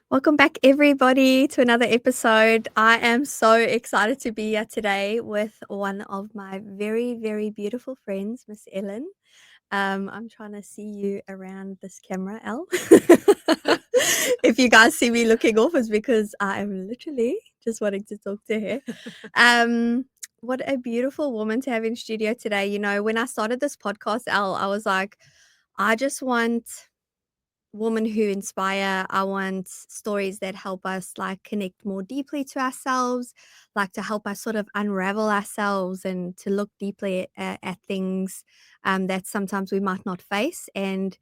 Welcome back, everybody, to another episode. I am so excited to be here today with one of my very, very beautiful friends, Miss Ellen. I'm trying to see you around this camera, Elle. If you guys see me looking off, it's because I am literally just wanting to talk to her. What a beautiful woman to have in studio today. You know, when I started this podcast, Elle, I was like, I just want women who inspire. I want stories that help us like connect more deeply to ourselves, like to help us sort of unravel ourselves and to look deeply at things that sometimes we might not face. And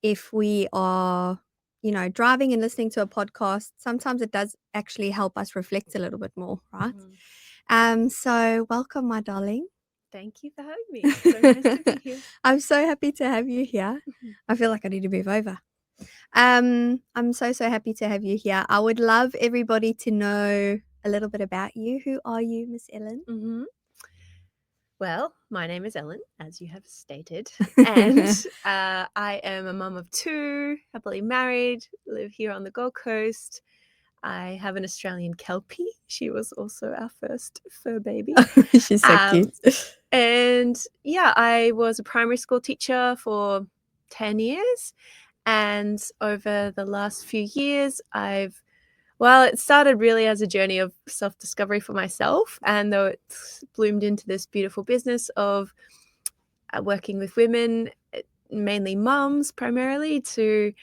if we are, driving and listening to a podcast, sometimes it does actually help us reflect a little bit more, right? Mhm. So welcome, my darling. Thank you for having me. So nice to be here. I'm so happy to have you here. I feel like I need to move over. I'm so happy to have you here. I would love everybody to know a little bit about you. Who are you, Miss Ellen? hmm Well, my name is Ellen, as you have stated, and I am a mum of two, happily married, live here on the Gold Coast. I have an Australian Kelpie. She was also our first fur baby. She's so Um, cute. and yeah, I was a primary school teacher for 10 years. And over the last few years, it started really as a journey of self-discovery for myself, and though it's bloomed into this beautiful business of working with women, mainly mums primarily, to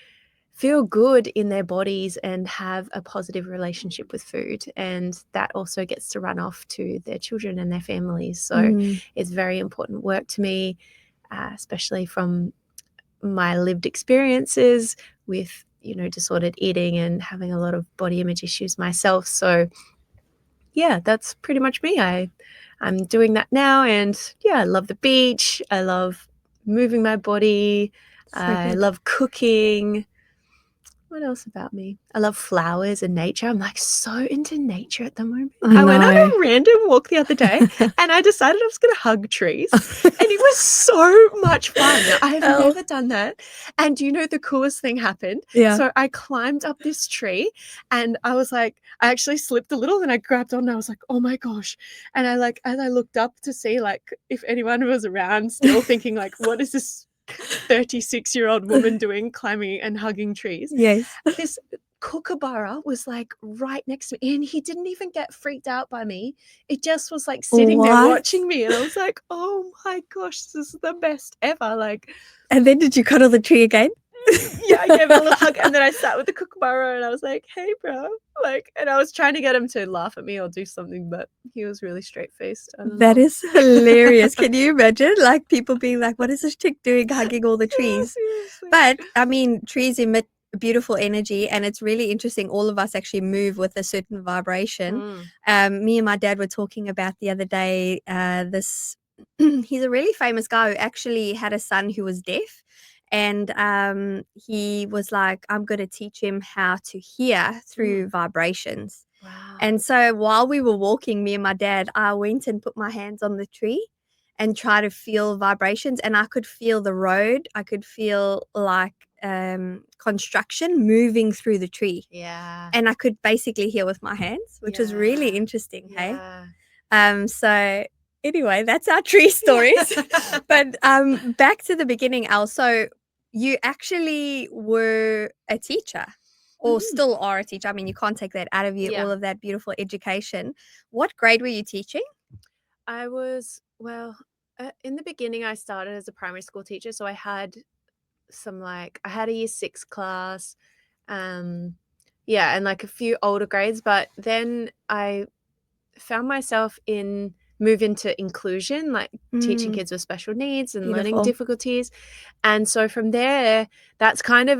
feel good in their bodies and have a positive relationship with food. And that also gets to run off to their children and their families. So it's very important work to me, especially from my lived experiences with disordered eating and having a lot of body image issues myself. So yeah, that's pretty much me. I'm doing that now, and yeah, I love the beach. I love moving my body. I love cooking. What else about me? I love flowers and nature. I'm like so into nature at the moment. I went on a random walk the other day and I decided I was going to hug trees. And it was so much fun. I have never done that. And the coolest thing happened? Yeah. So I climbed up this tree and I was like, I actually slipped a little and I grabbed on and I was like, oh my gosh. And as I looked up to see like if anyone was around still thinking like, what is this 36-year-old woman doing climbing and hugging trees? Yes. This kookaburra was like right next to me and he didn't even get freaked out by me. It just was like sitting there watching me, and I was like, oh my gosh, this is the best ever. Like, and then did you cuddle the tree again? Yeah, I gave it a little hug and then I sat with the kookaburra and I was like, hey bro, and I was trying to get him to laugh at me or do something, but he was really straight-faced. That is hilarious. Can you imagine like people being like, what is this chick doing hugging all the trees? Seriously. But I mean, trees emit beautiful energy, and it's really interesting. All of us actually move with a certain vibration. Me and my dad were talking about the other day, this he's a really famous guy who actually had a son who was deaf. And he was like, I'm going to teach him how to hear through vibrations. Wow. And so while we were walking, me and my dad, I went and put my hands on the tree and try to feel vibrations, and I could feel the road. I could feel like construction moving through the tree. Yeah. And I could basically hear with my hands, which was really interesting. Yeah. Hey. So anyway, that's our tree stories. But back to the beginning, Al. So you actually were a teacher, or still are a teacher. I mean, you can't take that out of you, all of that beautiful education. What grade were you teaching? I was, in the beginning, I started as a primary school teacher. So I had I had a year 6 class, and like a few older grades. But then I found myself move into inclusion, like teaching kids with special needs and learning difficulties. And so from there, that's kind of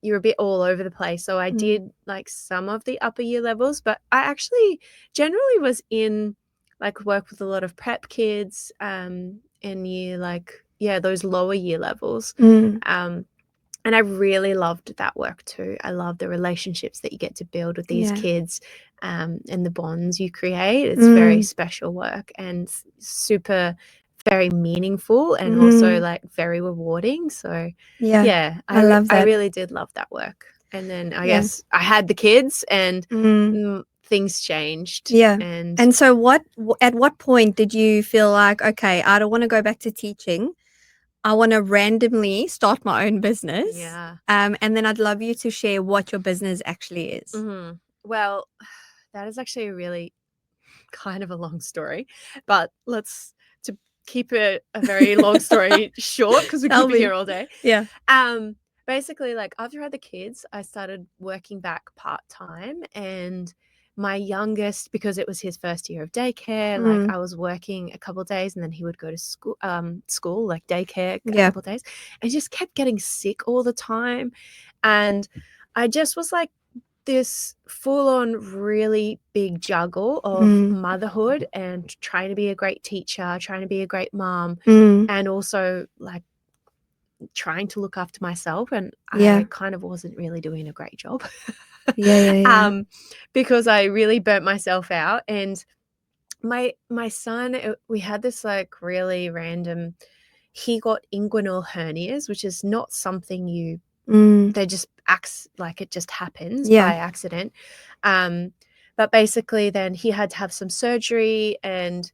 you're a bit all over the place. So I did like some of the upper year levels, but I actually generally was in like work with a lot of prep kids in those lower year levels. And I really loved that work too. I love the relationships that you get to build with these kids, and the bonds you create. It's very special work and super, very meaningful, and also like very rewarding. So I love that. I really did love that work. And then I Yeah. guess I had the kids and Mm. things changed. Yeah. And And so at what point did you feel like, "Okay, I don't wanna go back to teaching. I wanna randomly start my own business." yeah. And then I'd love you to share what your business actually is. Well, that is actually a really kind of a long story, but let's to keep it a very long story short because we could Tell be me. here all day. Yeah. Um, Basically, like after I had the kids, I started working back part time, and my youngest, because it was his first year of daycare, like Mm. I was working a couple of days, and then he would go to school like daycare a Yeah. couple of days, and he just kept getting sick all the time, and I just was like this full on really big juggle of Mm. motherhood and trying to be a great teacher, trying to be a great mom, Mm. and also like trying to look after myself. And Yeah. I kind of wasn't really doing a great job Yeah, yeah, yeah. because I really burnt myself out. And my son, we had this like really random, he got inguinal hernias, which is not something you Mm. they just acts like it just happens Yeah. by accident. Um, but basically, then he had to have some surgery, and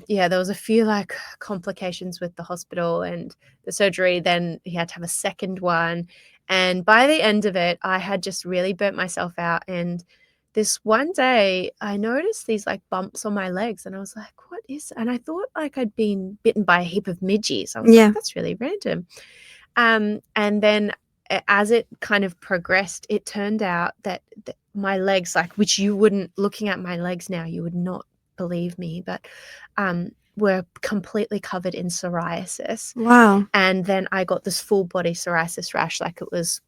yeah, there was a few like complications with the hospital and the surgery. Then he had to have a second one, and by the end of it, I had just really burnt myself out. And this one day, I noticed these like bumps on my legs, and I was like, "What is?" And I thought like I'd been bitten by a heap of midges. I was like, Yeah. "That's really random." And then as it kind of progressed, it turned out that my legs, like, which you wouldn't, looking at my legs now, you would not believe me, but were completely covered in psoriasis. Wow. And then I got this full body psoriasis rash, like it was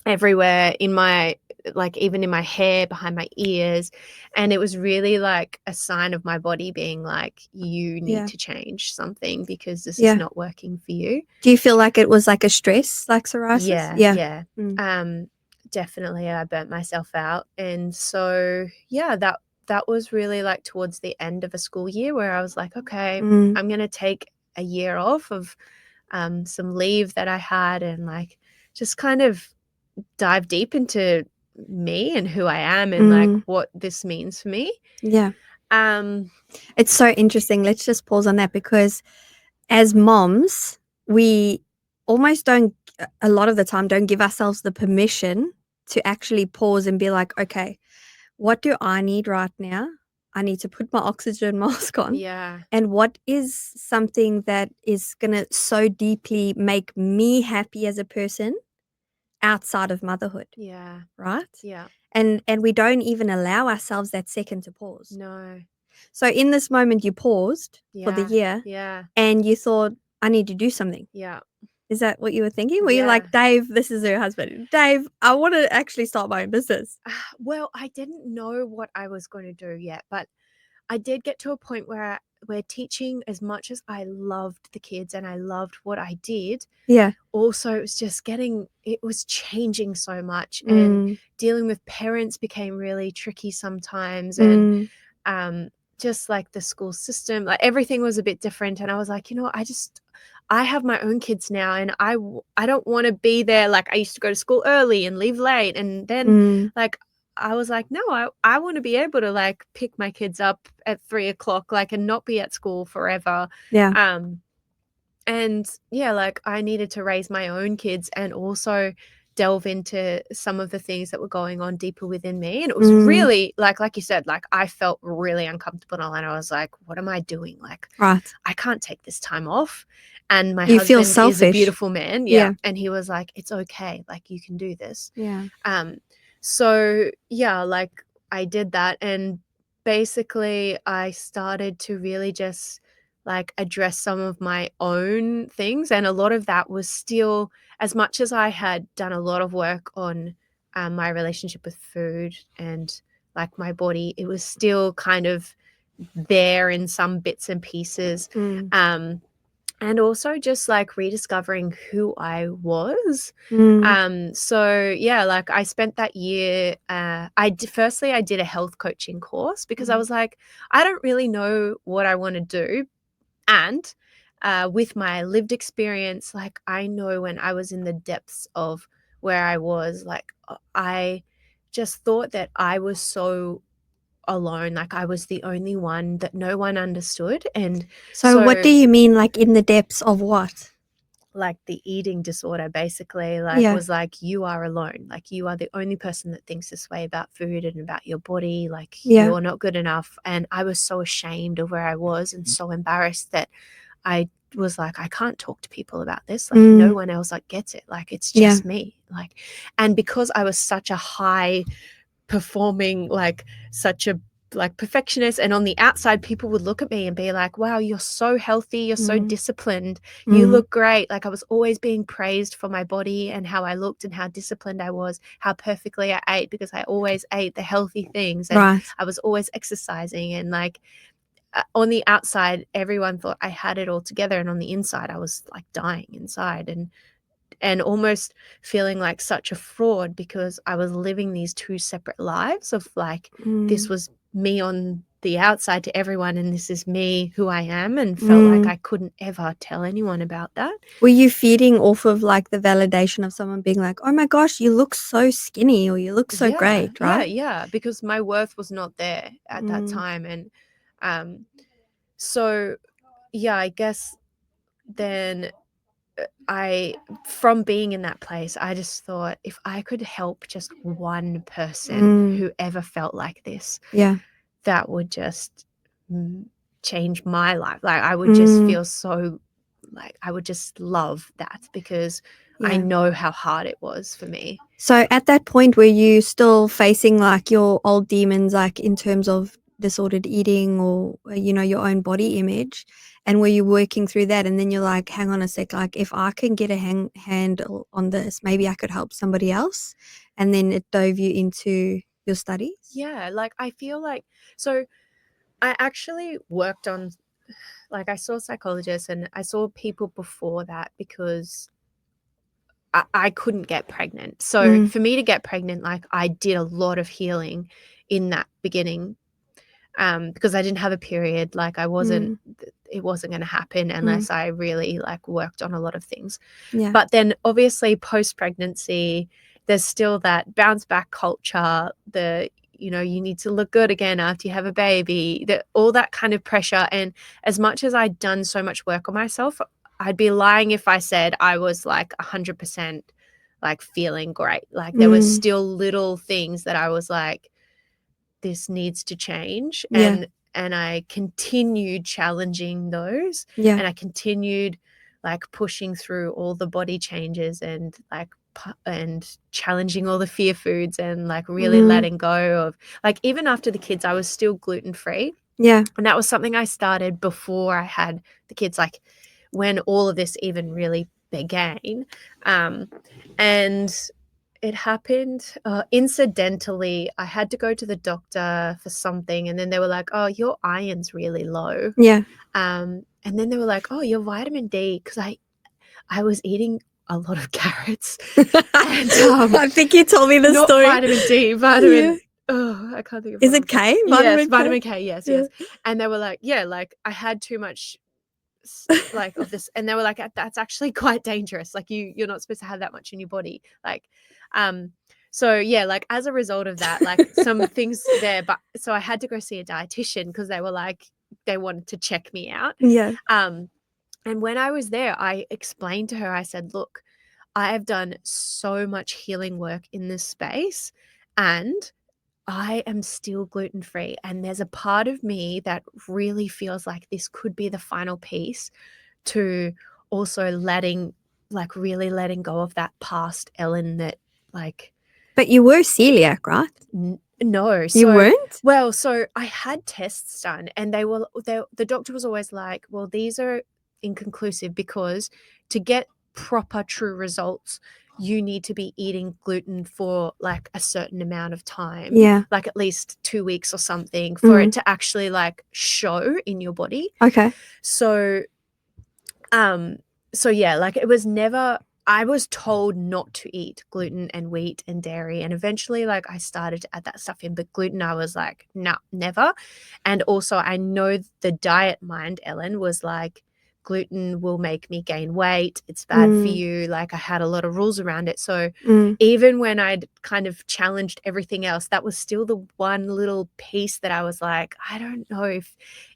everywhere in my, like even in my hair, behind my ears. And it was really like a sign of my body being like, you need Yeah. to change something because this is Yeah. not working for you. Do you feel like it was like a stress, like psoriasis? Yeah, Yeah. yeah. Mm. Definitely I burnt myself out. And so yeah, that was really like towards the end of a school year where I was like, okay, Mm. I'm gonna take a year off of some leave that I had, and like just kind of dive deep into me and who I am and like Mm. what this means for me. Yeah. Um It's so interesting. Let's just pause on that because as moms, we almost don't a lot of the time don't give ourselves the permission to actually pause and be like, "Okay, what do I need right now? I need to put my oxygen mask on. yeah, And what is something that is gonna so deeply make me happy as a person outside of motherhood?" yeah, Right? yeah. And we don't even allow ourselves that second to pause. No. So in this moment, you paused for the Yeah, year yeah, and you thought, "I need to do something." yeah, Is that what you were thinking? Were you yeah. like, "Dave," this is her husband, "Dave, I wanna actually start my own business." Well, I didn't know what I was going to do yet, but I did get to a point where teaching, as much as I loved the kids and I loved what I did, Yeah. also it was just it was changing so much, and Mm. dealing with parents became really tricky sometimes. And Mm. um, just like the school system, like everything was a bit different. And I was like, I have my own kids now, and I don't want to be there. Like I used to go to school early and leave late. And then Mm. like, I was like, no, I want to be able to like pick my kids up at 3 o'clock, like, and not be at school forever. Yeah. Um, and yeah, like I needed to raise my own kids and also delve into some of the things that were going on deeper within me. And it was Mm. really like you said, like I felt really uncomfortable, and I was like, what am I doing? Like, Right. I can't take this time off. And my You feel husband is a selfish. beautiful man. Yeah. Yeah. And he was like, it's okay. Like, you can do this. Yeah. Um, so yeah, like I did that, and basically I started to really just like address some of my own things. And a lot of that was still, as much as I had done a lot of work on my relationship with food and like my body, it was still kind of there in some bits and pieces. Mm. Um, and also just like rediscovering who I was. Mm. So yeah, like I spent that year, firstly I did a health coaching course because I Mm. was like, I don't really know what I want to do. And with my lived experience, like I know when I was in the depths of where I was, like, I just thought that I was so alone, like I was the only one that no one understood. And So what do so, you mean, like, in the depths of what? like, the eating disorder basically, like, Yeah. was like, you are alone, like you are the only person that thinks this way about food and about your body, like Yeah. you're not good enough. And I was so ashamed of where I was and so embarrassed that I was like, I can't talk to people about this, like no Mm. one else like gets it, like it's Yeah. just me, like. And because I was such a high performing, like such a like perfectionist, and on the outside people would look at me and be like, wow, you're so healthy, you're so Mm. disciplined, you Mm. look great. Like I was always being praised for my body and how I looked and how disciplined I was, how perfectly I ate, because I always ate the healthy things and Right. I was always exercising. And like, on the outside everyone thought I had it all together, and on the inside I was like dying inside, and almost feeling like such a fraud, because I was living these two separate lives of like, this Mm. was me on the outside to everyone and this is me who I am, and felt like Mm. I couldn't ever tell anyone about that. Were you feeding off of, like, the validation of someone being like, "Oh my gosh, you look so skinny," or "You look so Yeah, great," yeah, right? yeah, because my worth was not there at that Mm. time. And um so yeah, I guess then I from being in that place, I just thought, if I could help just one person Mm. who ever felt like this, Yeah. that would just mm, change my life. Like I would just Mm. feel so, like I would just love that, because I Yeah. know how hard it was for me. So at that point, were you still facing, like, your old demons, like, in terms of disordered eating or, your own body image? And were you working through that? And then you're like, hang on a sec, like, if I can get a handle on this, maybe I could help somebody else. And then it dove you into your studies? Yeah, like I feel like, so I actually worked on, like I saw psychologists and I saw people before that, because I couldn't get pregnant. So Mm. for me to get pregnant, like I did a lot of healing in that beginning, because I didn't have a period. Like I wasn't, Mm. it wasn't going to happen Mm. unless I really like worked on a lot of things. Yeah. But then obviously post pregnancy, there's still that bounce back culture, you need to look good again after you have a baby, that all that kind of pressure. And as much as I'd done so much work on myself, I'd be lying if I said I was like 100% like feeling great. Like there was Mm. still little things that I was like, this needs to change. Yeah. And I continued challenging those, Yeah. and I continued like pushing through all the body changes, and like and challenging all the fear foods, and like really Mm. letting go of, like, even after the kids I was still gluten free. Yeah. And that was something I started before I had the kids, like when all of this even really began. And it happened incidentally. I had to go to the doctor for something, and then they were like, "Oh, your iron's really low." Yeah. And then they were like, "Oh, your vitamin D," because I was eating a lot of carrots, and I think you told me this not story. vitamin D, Yeah. vitamin. Oh, I can't think of Is what it it was called. K? Yes, Vitamin K? vitamin K. Yes, Yeah. yes. And they were like, "Yeah, like I had too much." Like of this, and they were like, that's actually quite dangerous, like you're not supposed to have that much in your body, like um so yeah, like as a result of that, like some things there. But so I had to go see a dietitian, because they were like, they wanted to check me out. Yeah. um and when I was there, I explained to her, I said, look, I have done so much healing work in this space, and I am still gluten free. And there's a part of me that really feels like this could be the final piece to also really letting go of that past Ellen that, like, But you were celiac, right? no. You So, weren't? well, so I had tests done, and the doctor was always like, well, these are inconclusive, because to get proper true results, you need to be eating gluten for like a certain amount of time, Yeah. like at least 2 weeks or something, for it Mm. to actually like show in your body. Okay. So um, so yeah, like it was never, I was told not to eat gluten and wheat and dairy. And eventually, like I started to add that stuff in, but gluten, I was like, nah, never. And also, I know the diet mind, Ellen, was like, gluten will make me gain weight. It's bad for you. Like I had a lot of rules around it. So even when I'd kind of challenged everything else, that was still the one little piece that I was like, I don't know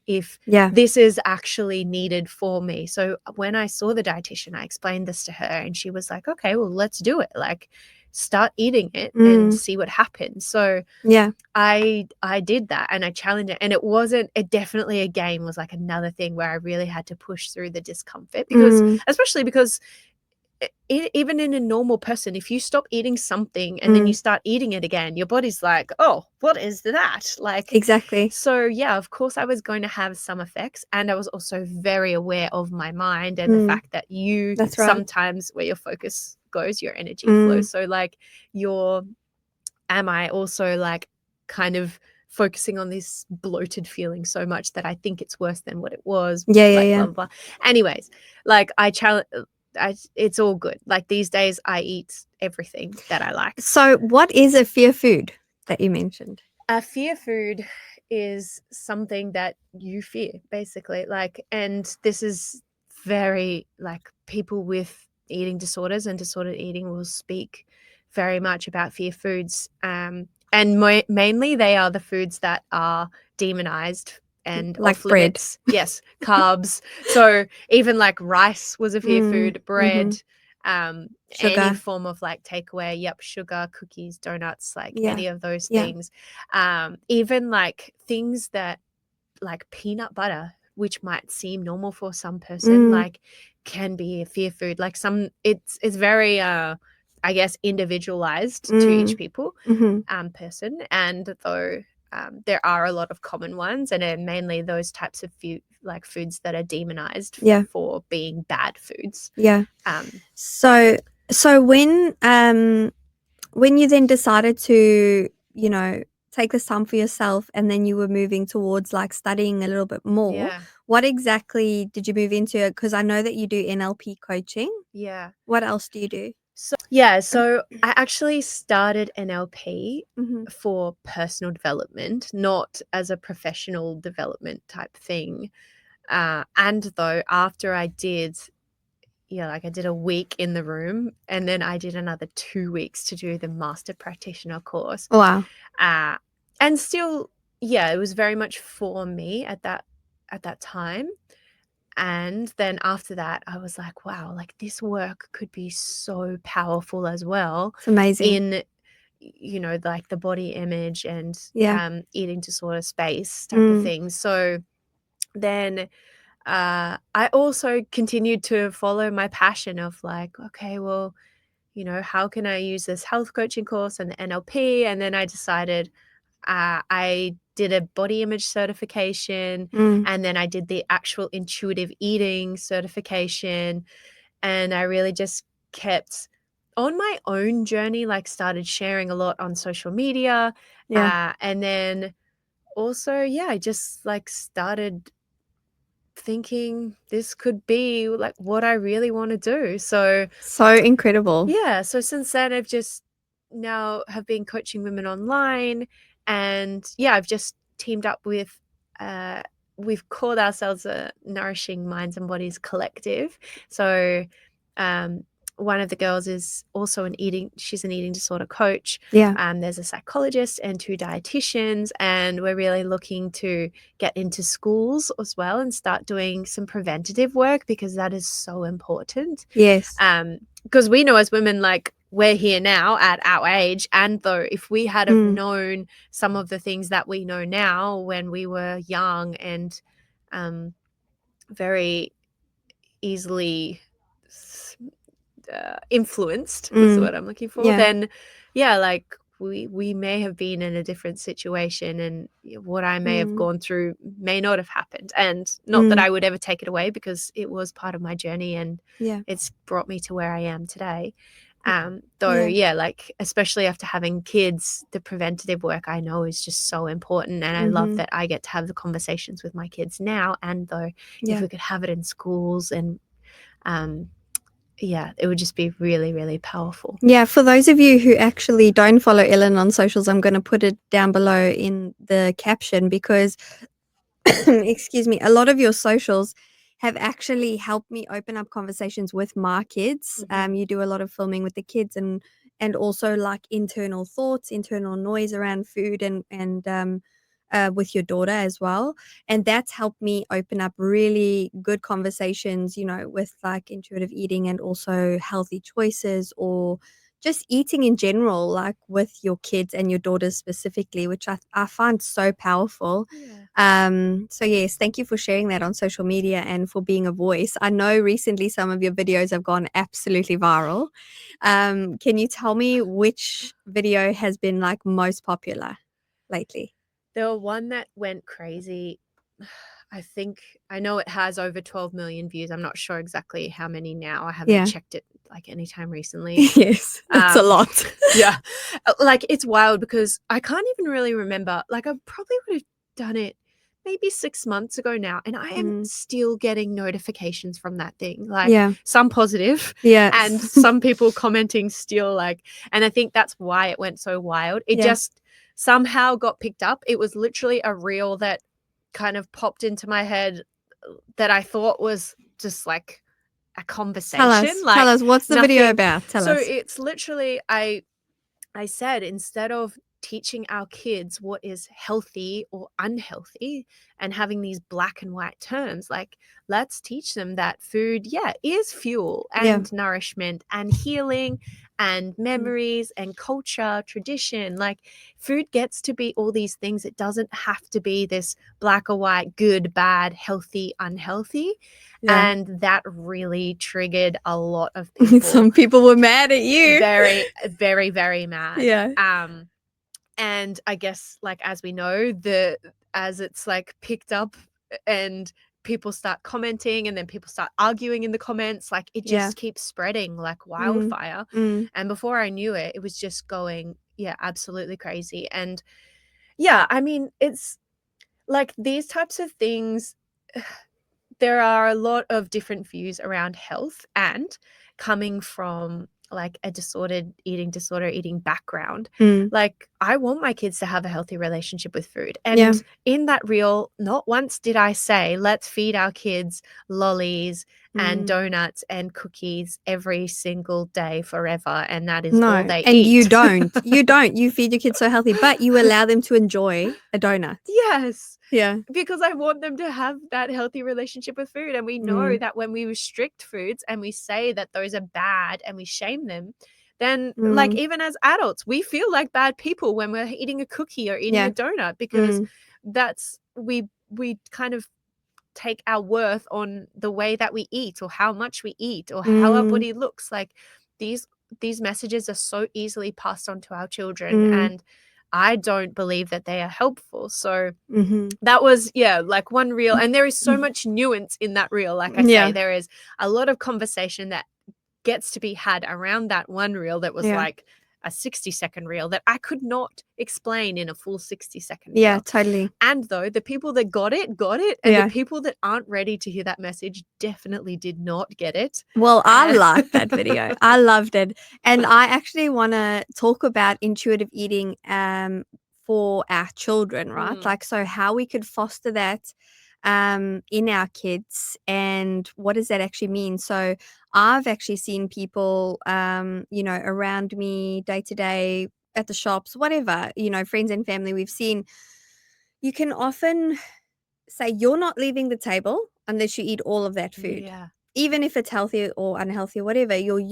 if Yeah. this is actually needed for me. So when I saw the dietitian, I explained this to her and she was like, okay, well, let's do it. Like start eating it and see what happens. So Yeah. I did that and I challenged it, and it definitely again was like another thing where I really had to push through the discomfort because especially because even in a normal person, if you stop eating something and then you start eating it again, your body's like, oh, what is that? Like, Exactly. so yeah, of course I was going to have some effects, and I was also very aware of my mind and the fact that you That's right. sometimes where your focus goes, your energy flows. So like am I also like kind of focusing on this bloated feeling so much that I think it's worse than what it was, Yeah, like yeah, blah yeah. blah blah. Anyways, like it's all good. Like these days I eat everything that I like. So what is a fear food that you mentioned? A fear food is something that you fear, basically. Like, and this is very like people with eating disorders and disordered eating will speak very much about fear foods. And mainly they are the foods that are demonized and Like off bread. limits. Yes, carbs. So even like rice was a fear food, bread, any Sugar. form of like takeaway, yep, sugar, cookies, donuts, like Yeah. any of those Yeah. things. Even like things that like peanut butter, which might seem normal for some person, like can be a fear food. Like it's very I guess individualized to each people person. And though there are a lot of common ones, and they're mainly those types of foods that are demonized Yeah. for being bad foods. Yeah. Um, So when you then decided to, take this time for yourself and then you were moving towards like studying a little bit more, yeah, what exactly did you move into? Because I know that you do NLP coaching. yeah. What else do you do? So I actually started NLP Mhm. for personal development, not as a professional development type thing. And though after I did, yeah, like I did a week in the room and then I did another 2 weeks to do the master practitioner course. Wow. Uh, and still, yeah, it was very much for me at that time. And then after that, I was like, wow, like this work could be so powerful as well It's amazing. in, like the body image and Yeah. eating disorder space type of Mm. thing. So then I also continued to follow my passion of like, okay, well, how can I use this health coaching course and the NLP? And then I decided I did a body image certification, Mm. and then I did the actual intuitive eating certification. And I really just kept on my own journey, like started sharing a lot on social media. Yeah. And then also, yeah, I just like started thinking this could be like what I really want to do. So So incredible. yeah, so since then I've just now have been coaching women online, and yeah, I've just teamed up with uh we've called ourselves a Nourishing Minds and Bodies Collective. So um one of the girls is also she's an eating disorder coach. Yeah. There's a psychologist and two dietitians, and we're really looking to get into schools as well and start doing some preventative work because that is so important. Yes. Because we know as women, like we're here now at our age, and though if we had have Mm. known some of the things that we know now when we were young and very easily influenced was the Mm. word I'm looking for, Yeah. then yeah, like we may have been in a different situation, and what I may have Mm. gone through may not have happened. And not that Mm. I would ever take it away because it was part of my journey and Yeah. it's brought me to where I am today. Y Though, yeah. yeah, like especially after having kids, the preventative work I know is just so important. And I love Mhm. that I get to have the conversations with my kids now. And though if Yeah. we could have it in schools and um, yeah, it would just be really, really powerful. Yeah, for those of you who actually don't follow Ellen on socials, I'm gonna put it down below in the caption because excuse me, a lot of your socials have actually helped me open up conversations with my kids. Mhm. You do a lot of filming with the kids and also like internal thoughts, internal noise around food and with your daughter as well. And that's helped me open up really good conversations, with like intuitive eating and also healthy choices or just eating in general, like with your kids and your daughters specifically, which I find so powerful. Yeah. So yes, thank you for sharing that on social media and for being a voice. I know recently some of your videos have gone absolutely viral. Can you tell me which video has been like most popular lately? There were one that went crazy. I know it has over 12 million views. I'm not sure exactly how many now. I haven't Yeah. checked it like anytime recently. Yes, that's a lot. Yeah. Like it's wild because I can't even really remember. Like I probably would have done it maybe 6 months ago now, and I am Mm. still getting notifications from that thing. Like Yeah. some positive and Yes. some people commenting still like, and I think that's why it went so wild. It Yeah. just somehow got picked up. It was literally a reel that kind of popped into my head that I thought was just like a Tell conversation, us. Tell like us, what's the video nothing. about? Tell So us. it's literally I said instead of teaching our kids what is healthy or unhealthy and having these black and white terms, like let's teach them that food, yeah, is fuel Yeah. and nourishment and healing and Mm. memories and culture, tradition. Like food gets to be all these things. It doesn't have to be this black or white, good, bad, healthy, unhealthy. Yeah. And that really triggered a lot of people. Some people were mad at you. Very, very, very mad. Yeah. And I guess like as we know, as it's like picked up and people start commenting and then people start arguing in the comments, like it Yeah. just keeps spreading like Mm. wildfire. Mm. And before I knew it, it was just going, yeah, absolutely crazy. And yeah, I mean, it's like these types of things, there are a lot of different views around health, and coming from like a eating background, Mm. like I want my kids to have a healthy relationship with food. Yeah. And in that reel, not once did I say let's feed our kids lollies and Mm. donuts and cookies every single day forever, and that is all No, they and you eat. don't. You don't. You feed your kids so healthy, but you allow them to enjoy a donut. Yes. Yeah. Because I want them to have that healthy relationship with food. And we know Mm. that when we restrict foods and we say that those are bad and we shame them, then like Mm. even as adults, we feel like bad people when we're eating a cookie or eating a Yeah. donut, because Mm. that's we kind of take our worth on the way that we eat or how much we eat or how our Mm. body looks. Like these these messages are so easily passed on to our children, Mm. and I don't believe that they are helpful. So Mhm. that was, yeah, like one reel, and there is so Mm. much nuance in that reel. Like I say, Yeah. there is a lot of conversation that gets to be had around that one reel that was Yeah. like a 60-second reel that I could not explain in a full 60-second Yeah, reel. totally. And though the people that got it, and the Yeah. people that aren't ready to hear that message definitely did not get it. Well, I And liked that video. I loved it. And I actually wanna talk about intuitive eating, for our children, right? Mm, Like, so how we could foster that, in our kids and what does that actually mean? So, I've actually seen people, around me day to day at the shops, whatever, friends and family, we've seen you can often say you're not leaving the table unless you eat all of that food. yeah. Even if it's healthy or unhealthy or whatever, you're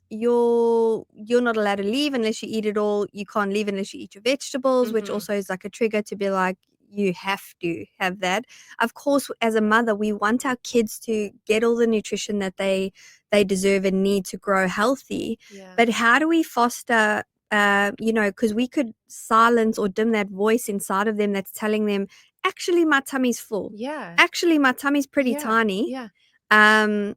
not allowed to leave unless you eat it all. You can't leave unless you eat your vegetables, which Mhm. also is like a trigger to be like, you have to have that. Of course, as a mother, we want our kids to get all the nutrition that they deserve and need to grow healthy. Yeah. But how do we foster because we could silence or dim that voice inside of them that's telling them, actually, my tummy's full. Yeah. Actually, my tummy's pretty Yeah. tiny. Yeah. Um,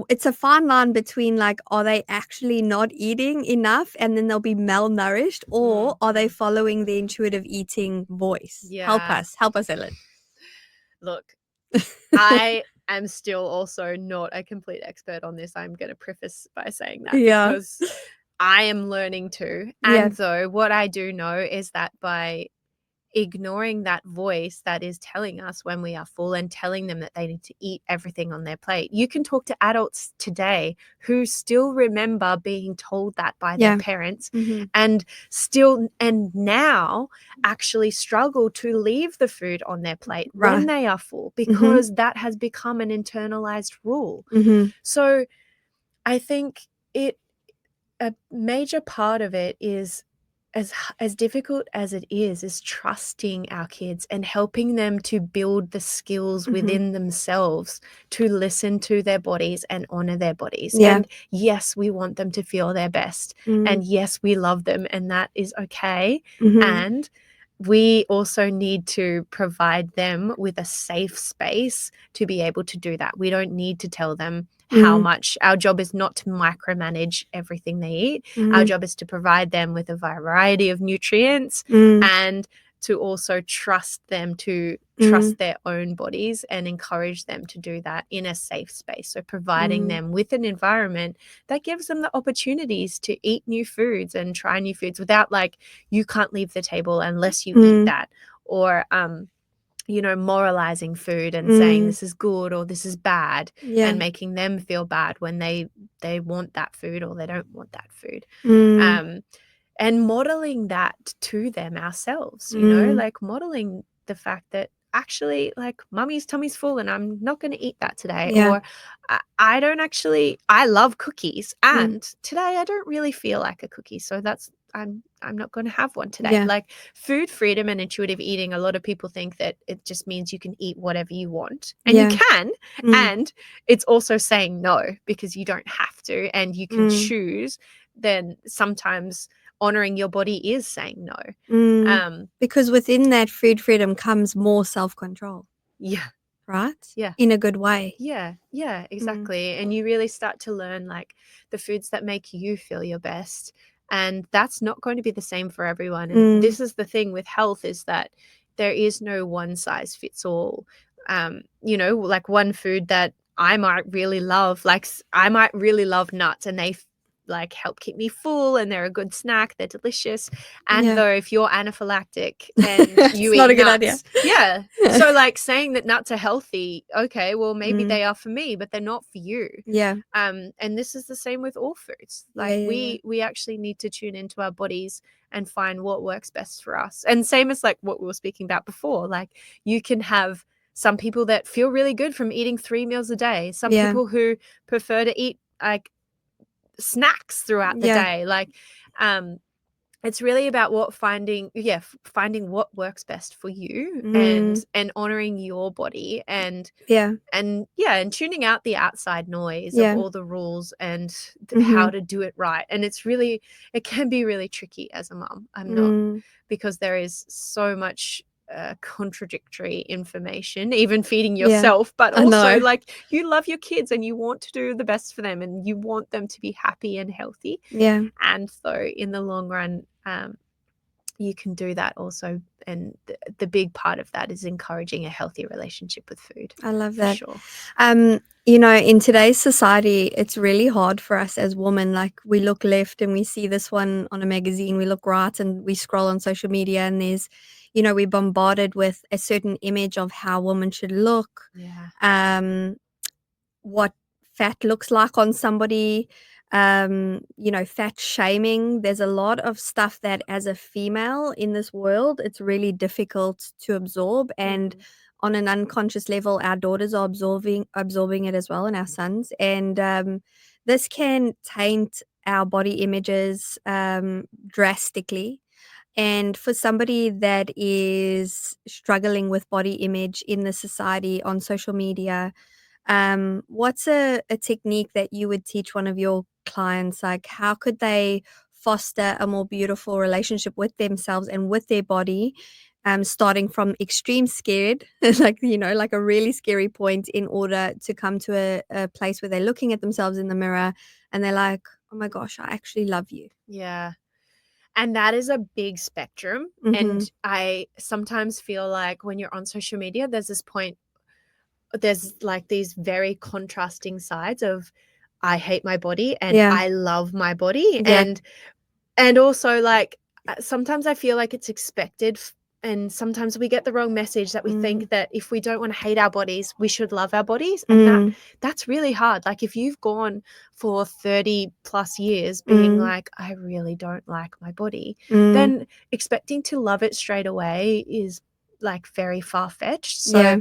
it's a fine line between like, are they actually not eating enough and then they'll be malnourished, or are they Mm. following the intuitive eating voice? Yeah. Help us, Ellen. Look, I am still also not a complete expert on this. I'm going to preface by saying that Yeah. because I am learning too. Yeah. And though what I do know is that by ignoring that voice that is telling us when we are full and telling them that they need to eat everything on their plate. You can talk to adults today who still remember being told that by their Yeah. parents Mhm. and now actually struggle to leave the food on their plate when Right. they are full, Mhm. because that has become an internalized rule. Mhm. So I think a major part of it is, as difficult as it is trusting our kids and helping them to build the skills Mhm. within themselves to listen to their bodies and honor their bodies. Yeah. And yes, we want them to feel their best. Mm. And yes, we love them, and that is okay. Mhm. And we also need to provide them with a safe space to be able to do that. We don't need to tell them how much. Our job is not to micromanage everything they eat. Our job is to provide them with a variety of nutrients and to also trust them to trust their own bodies and encourage them to do that in a safe space. So providing them with an environment that gives them the opportunities to eat new foods and try new foods without, like, you can't leave the table unless you eat that, or moralizing food and saying this is good or this is bad, Yeah. and making them feel bad when they want that food or they don't want that food. And modeling that to them ourselves, like modeling the fact that actually, like, mummy's tummy's full and I'm not going to eat that today. Yeah. Or I love cookies and today I don't really feel like a cookie. So I'm not going to have one today. Yeah. Like, food freedom and intuitive eating, a lot of people think that it just means you can eat whatever you want, and you Yeah. can. And it's also saying no, because you don't have to, and you can choose. Then sometimes honoring your body is saying no. Because within that food freedom comes more self-control, Yeah. right? Yeah. In a good way. Yeah, exactly. And you really start to learn, like, the foods that make you feel your best. And that's not going to be the same for everyone. And this is the thing with health, is that there is no one size fits all. Like, one food that I might really love, like, I might really love nuts, and they like help keep me full, and they're a good snack, they're delicious. And Yeah. though if you're anaphylactic and you It's not eat a good idea. nuts, yeah. So, like, saying that nuts are healthy, okay, well, maybe Mm. they are for me, but they're not for you. Yeah. And this is the same with all foods. Like, Yeah. we actually need to tune into our bodies and find what works best for us. And same as, like, what we were speaking about before, like, you can have some people that feel really good from eating 3 meals a day, some Yeah. people who prefer to eat, like, snacks throughout the Yeah. day. Like, it's really about finding what works best for you, and honoring your body, and Yeah. tuning out the outside noise of Yeah. all the rules and how to do it right. And it can be really tricky as a mom. I'm not, because there is so much contradictory information, even feeding Yeah. yourself, but I also, know. like, you love your kids and you want to do the best for them and you want them to be happy and healthy. Yeah. And so in the long run, you can do that also. And the big part of that is encouraging a healthy relationship with food. I love For that. sure. In today's society, it's really hard for us as women. Like, we look left and we see this one on a magazine, we look right and we scroll on social media, and we're bombarded with a certain image of how women should look. Yeah. What fat looks like on somebody, fat shaming. There's a lot of stuff that, as a female in this world, it's really difficult to absorb. And on an unconscious level, our daughters are absorbing it as well, and our sons. And this can taint our body images drastically. And for somebody that is struggling with body image in the society on social media, what's a technique that you would teach one of your clients? Like, how could they foster a more beautiful relationship with themselves and with their body, starting from extreme scared, like a really scary point, in order to come to a place where they're looking at themselves in the mirror and they're like, oh my gosh, I actually love you. Yeah. And that is a big spectrum. And I sometimes feel like when you're on social media, there's like these very contrasting sides of, I hate my body and Yeah. I love my body. Yeah. And also, like, sometimes I feel like it's expected and sometimes we get the wrong message that we Mm. think that if we don't want to hate our bodies, we should love our bodies. And Mm. that's really hard. Like if you've gone for 30 plus years being Mm. like, I really don't like my body, Mm. then expecting to love it straight away is like very far-fetched. Yeah.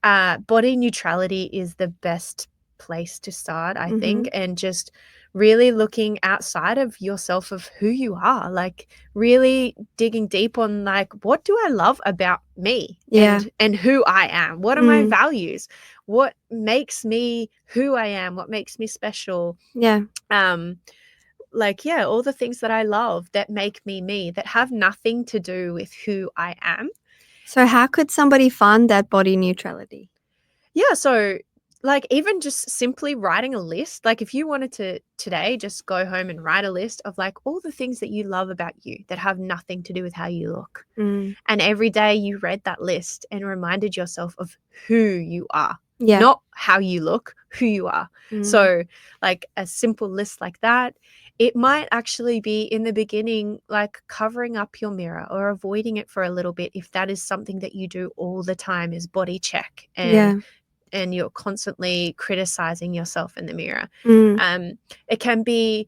So body neutrality is the best place to start, I think, and just really looking outside of yourself of who you are, like really digging deep on like, what do I love about me Yeah. and who I am? What are my Mm. values? What makes me who I am? What makes me special? Yeah. Like, yeah, all the things that I love that make me me, that have nothing to do with who I am. So how could somebody find that body neutrality? Yeah, so like even just simply writing a list, like if you wanted to today just go home and write a list of like all the things that you love about you that have nothing to do with how you look. Mm. And every day you read that list and reminded yourself of who you are, Yeah. not how you look, who you are. Mm. So like a simple list like that, it might actually be in the beginning like covering up your mirror or avoiding it for a little bit if that is something that you do all the time, is body check Yeah. and you're constantly criticizing yourself in the mirror. Mm. It can be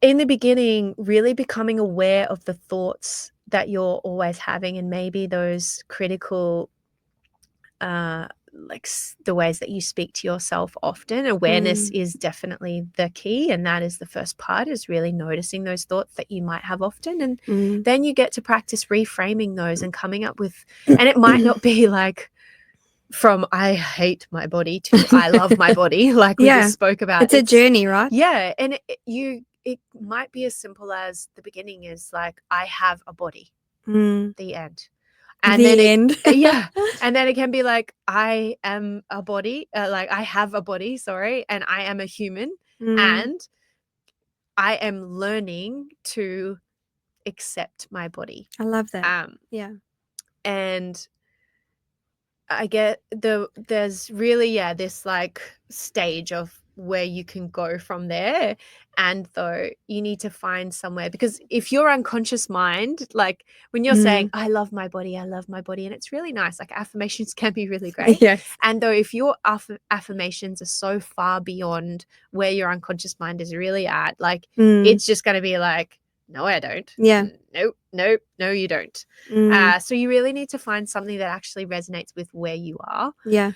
in the beginning really becoming aware of the thoughts that you're always having, and maybe those critical the ways that you speak to yourself often. Awareness is definitely the key, and that is the first part, is really noticing those thoughts that you might have often, and then you get to practice reframing those and coming up with, and it might not be like from I hate my body to I love my body, like we Yeah. just spoke about. It's a journey, right? Yeah, and it might be as simple as the beginning is like, I have a body, the end. And then The end. yeah, and then it can be like, I am a body, like I have a body, sorry, and I am a human, and I am learning to accept my body. I love that. Yeah. And I get there's really, yeah, this like stage of where you can go from there. And though you need to find somewhere, because if your unconscious mind, like when you're saying, I love my body, and it's really nice, like affirmations can be really great. Yes. And though if your affirmations are so far beyond where your unconscious mind is really at, like it's just going to be like, no, I don't. Yeah. No, you don't. So you really need to find something that actually resonates with where you are. Yeah.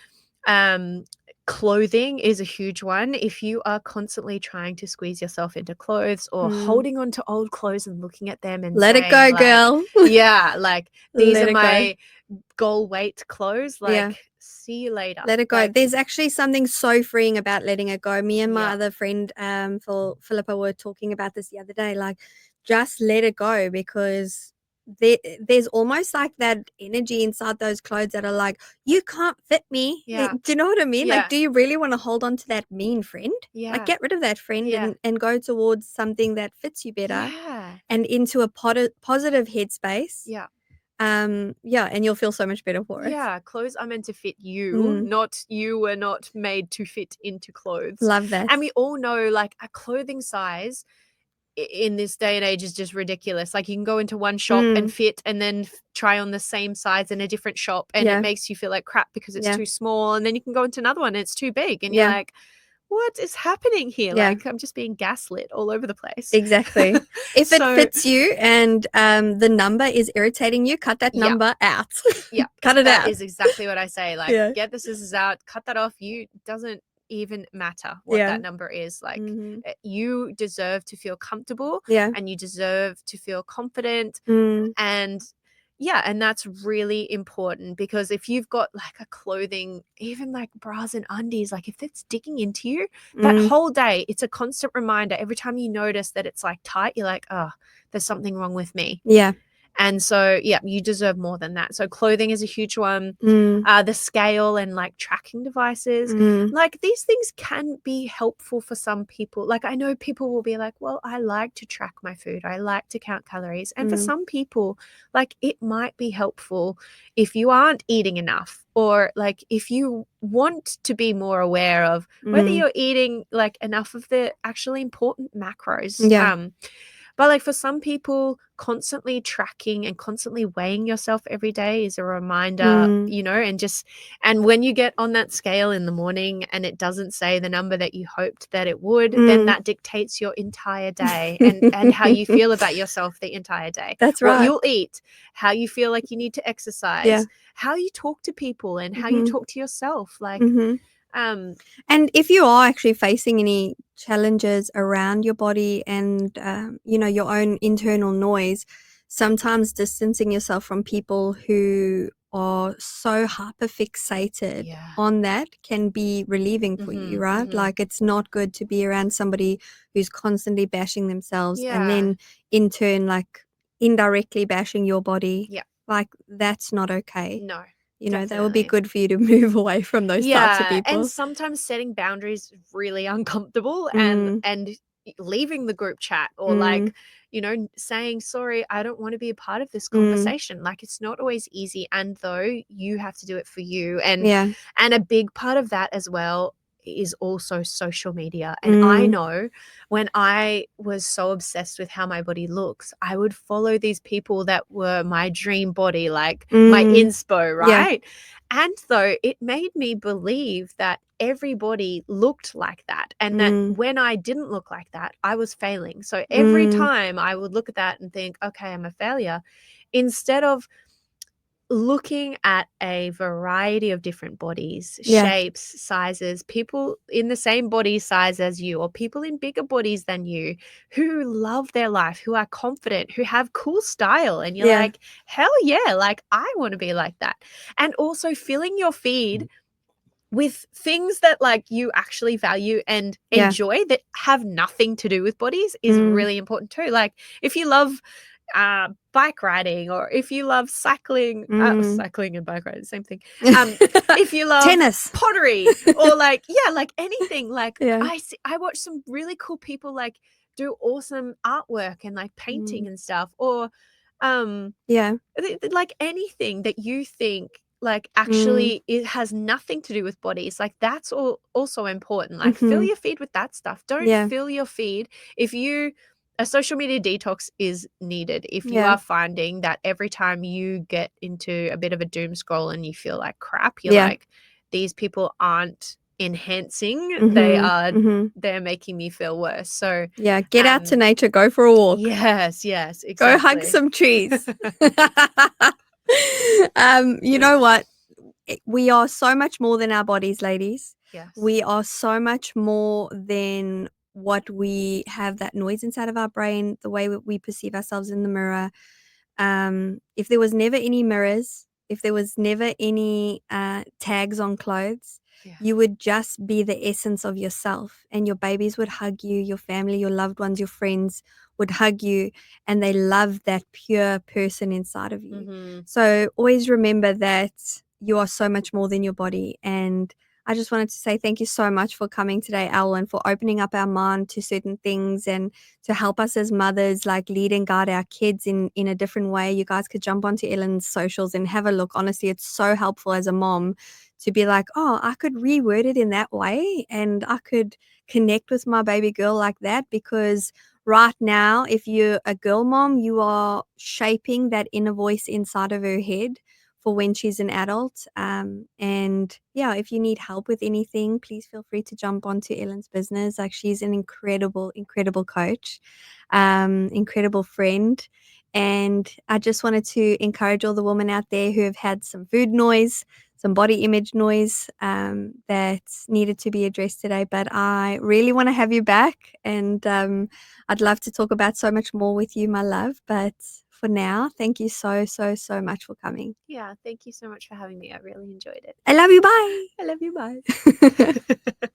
Clothing is a huge one. If you are constantly trying to squeeze yourself into clothes or holding on to old clothes and looking at them and Let it saying, go, like, girl. yeah, like these Let are it go. my goal weight clothes, Yeah. like see you later. Let it go. Like, There's actually something so freeing about letting it go. Me and my Yeah. other friend, Philippa, were talking about this the other day. Like, just let it go, because there's almost like that energy inside those clothes that are like, you can't fit me. Yeah. Do you know what I mean? Yeah. Like, do you really want to hold on to that mean friend? Yeah. Like, get rid of that friend Yeah. and go towards something that fits you better Yeah. and into a positive headspace. Yeah. Yeah, and you'll feel so much better for it. Yeah, clothes are meant to fit you, not you were not made to fit into clothes. Love that. And we all know like a clothing size in this day and age is just ridiculous. Like you can go into one shop and fit and then try on the same size in a different shop, and it makes you feel like crap because it's too small, and then you can go into another one and it's too big, and you're like, what is happening here? Yeah. Like I'm just being gaslit all over the place. Exactly. If So- it fits you and the number is irritating you, cut that number out. Yeah, Cut it out. That is exactly what I say. Like, Yeah. get the scissors out, cut that off. You doesn't even matter what Yeah. that number is. Like, you deserve to feel comfortable, Yeah. and you deserve to feel confident. Mm. And yeah, and that's really important, because if you've got like a clothing, even like bras and undies, like if it's digging into you, that whole day, it's a constant reminder. Every time you notice that it's like tight, you're like, oh, there's something wrong with me. Yeah. And so, yeah, you deserve more than that. So clothing is a huge one. The scale and like tracking devices, like these things can be helpful for some people. Like I know people will be like, well, I like to track my food, I like to count calories. And for some people, like it might be helpful if you aren't eating enough, or like if you want to be more aware of whether you're eating like enough of the actually important macros. Yeah. But, like, for some people, constantly tracking and constantly weighing yourself every day is a reminder, Mm, and when you get on that scale in the morning and it doesn't say the number that you hoped that it would, then mm. that dictates your entire day and how you feel about yourself the entire day. That's What right. you'll eat, how you feel like you need to Yeah. exercise, how you talk to people, and how you Mhm. talk to yourself, like, Mhm. um And if you are actually facing any challenges around your body and, your own internal noise, sometimes distancing yourself from people who are so hyper fixated Yeah. on that can be relieving for you, Mhm, right? mhm. Like, it's not good to be around somebody who's constantly bashing themselves and Yeah. then in turn, like, indirectly bashing your body. Yeah. Like, that's not okay. No, That would be definitely. good for you to move away from those types of Yeah, and people. sometimes setting boundaries is really uncomfortable, and Mm, leaving the group chat, or, mm, like, saying, "Sorry, I don't wanna be a part of this mm, conversation." Like, it's not always easy, and though you have to do it for you, yeah, and a big part of that as well is also social media, and I mm, know when I was so obsessed with how my body looks, I would follow these people that were my dream body, like my mm, inspo, yeah, right? And though it made me believe that everybody looked like that, and that mm, when I didn't look like that, I was failing. So every mm, time I would look at that and think, okay, I'm a failure, instead of looking at a variety of different bodies, yeah, shapes, sizes, people in the same body size as you, or people in bigger bodies than you who love their life, who are confident, who have cool style. And you're yeah, like, hell yeah, like I want to be like that. And also filling your feed with things that, like, you actually value and yeah, enjoy that have nothing to do with bodies is mm, really important too. Like, if you love bike riding, or if you love cycling, mm. cycling and bike riding, same thing. If you love Tennis. pottery, or, like, yeah, like anything, like Yeah, I watch some really cool people, like, do awesome artwork and, like, painting mm, and stuff, or um yeah, like anything that you think, like, mm, actually it has nothing to do with bodies, like, that's all also important. Like, fill mhm, your feed with that stuff. Don't yeah, fill your feed if you a social media detox is needed if you yeah, are finding that every time you get into a bit of a doom scroll and you feel like crap, you're yeah, like, these people aren't enhancing, mhm, mhm, they're making me feel worse. So, yeah, get out to um nature, go for a walk, yes, yes, go hug exactly. some trees. You know what? We are so much more than our bodies, ladies. Yes. We are so much more than what we have that noise inside of our brain, the way we perceive ourselves in the mirror. If there was never any mirrors, if there was never any tags on clothes, Yeah. you would just be the essence of yourself, and your babies would hug you, your family, your loved ones, your friends would hug you, and they love that pure person inside of you. Mhm. So always remember that you are so much more than your body. And I just wanted to say thank you so much for coming today, Al, and for opening up our mind to certain things and to help us as mothers, like, lead and guide our kids in a different way. You guys could jump onto Ellen's socials and have a look. Honestly, it's so helpful as a mom to be like, oh, I could reword it in that way and I could connect with my baby girl like that. Because right now, if you're a girl mom, you are shaping that inner voice inside of her head for when she's an adult. And yeah, if you need help with anything, please feel free to jump onto Ellen's business. Like, she's an incredible, incredible coach, incredible friend. And I just wanted to encourage all the women out there who have had some food noise, some body image noise, that needed to be addressed today. But I really want to have you back. And I'd love to talk about so much more with you, my love. But for now, thank you so, so, so much for coming. Yeah, thank you so much for having me. I really enjoyed it. I love you. Bye. I love you. Bye.